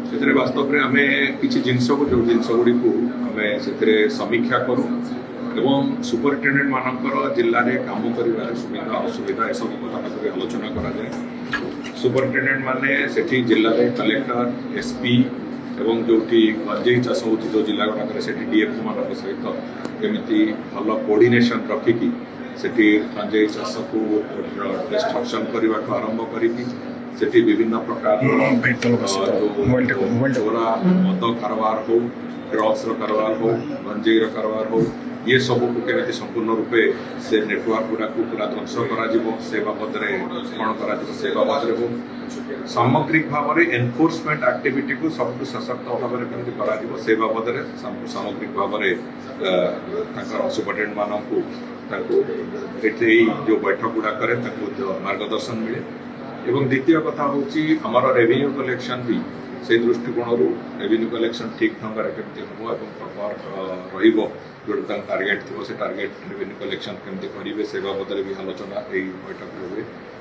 से वास्तव में आम किसी जिनस को जो जिनस गुड़ी से समीक्षा करूँ एवं सुपरिटेडेट मानकर जिले में काम कर सुविधा असुविधा यह सब कथा आलोचना कराए। सुपरिटेडेट माने सेठी जिले में कलेक्टर एसपी एवं जो गंजेई चाष हो जिला गुड़ाक से डीएफओ मान सहित केमी भल कोऑर्डिनेशन रखिकी से गंजेई चाष को डिस्ट्रक्शन करने आरंभ करी विभिन्न प्रकार चोरा मद कारबार हो ड्रग्स कारबार हो गंजेई कारबार हो ये सब को केमी संपूर्ण रूपे से नेटवर्क गुड़ा को पूरा ध्वंस कर बाबद कौन कर बाबद हो सामग्रिक भाव में एनफोर्समेंट एक्टिविटी को सबको सशक्त भाव में केमती कर बाबद सामग्रिक भाव में सुपरिटेडेंट मानक जो बैठक गुड़ाक मार्गदर्शन मिले। एवं द्वितीय कथा हूँ आमर रेवेन्यू कलेक्शन भी से दृष्टिकोण रेवेन्यू कलेक्शन ठीक ढंग केमती हम प्रपर रोटा टार्गेट थी से टार्गेट रेवेन्यू कलेक्शन केमती करेंगे से बाबद भी आलोचना यही बैठक हुए।